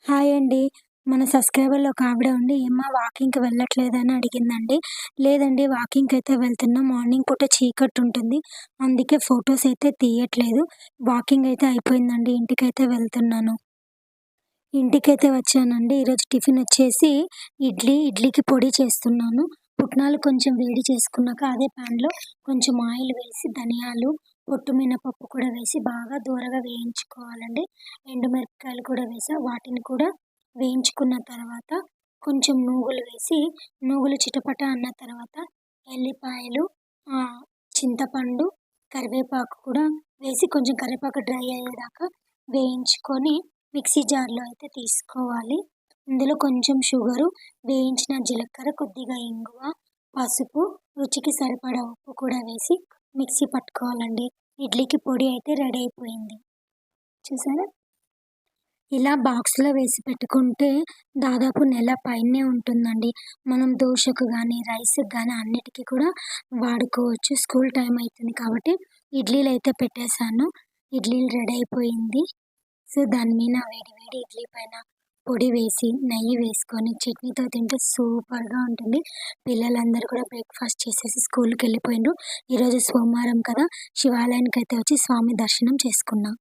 Hi అండి. మన సబ్స్క్రైబర్‌లో ఒక ఆవిడ ఉండి, "ఏమ్మా వాకింగ్‌కి వెళ్ళట్లేదా?" అని అడిగిందండి. లేదండి వాకింగ్‌కైతే వెళ్తున్నా. మార్నింగ్ పూట చీకటుంటుంది. అందుకే ఫోటోస్ అయితే తీయట్లేదు. వాకింగ్ అయితే అయిపోయిందండి. ఇంటికైతే వెళ్తున్నాను. ఇంటికైతే వచ్చానండి. ఈరోజు టిఫినొచ్చేసి ఇడ్లీకి పొడి చేస్తున్నాను. పుట్నాలు కొంచెం వేడి చేసుకున్నాక అదే ప్యాన్‌లో కొంచెం ఆయిల్ వేసి ధనియాలు, పొట్టు మినపప్పు కూడా వేసి బాగా దోరగా వేయించుకోవాలండి. ఎండుమిరపకాయలు కూడా వేసా. వాటిని కూడా వేయించుకున్న తర్వాత కొంచెం నూగులు వేసి, నూగులు చిటపట అన్న తర్వాత ఎల్లిపాయలు, చింతపండు, కరివేపాకు కూడా వేసి కొంచెం కరివేపాకు డ్రై అయ్యేదాకా వేయించుకొని మిక్సీ జార్‌లో అయితే తీసుకోవాలి. ఇందులో కొంచెం షుగరు, వేయించిన జీలకర్ర, కొద్దిగా ఇంగువ, పసుపు, రుచికి సరిపడా ఉప్పు కూడా వేసి మిక్సీ పట్టుకోవాలండి. ఇడ్లీకి పొడి అయితే రెడీ అయిపోయింది. చూసారా? ఇలా బాక్స్‌లో వేసి పెట్టుకుంటే దాదాపు నెల పైనే ఉంటుందండి. మనం దోసకు గానీ, రైస్‌కి గానీ అన్నిటికి కూడా వాడుకోవచ్చు. స్కూల్ టైమ్ అయితుంది కాబట్టి ఇడ్లీలైతే పెట్టేసాను. ఇడ్లీలు రెడీ అయిపోయింది. సో, దాని మీద వేడి వేడి ఇడ్లీ పైన పొడి వేసి, నెయ్యి వేసుకొని చట్నీతో తింటే సూపర్‌గా ఉంటుంది. పిల్లలందరూ కూడా బ్రేక్‌ఫాస్ట్ చేసేసి స్కూలుకెళ్ళిపోయిండ్రు. ఈరోజు సోమవారం కదా! శివాలయానికైతే వచ్చి స్వామి దర్శనం చేసుకున్నా.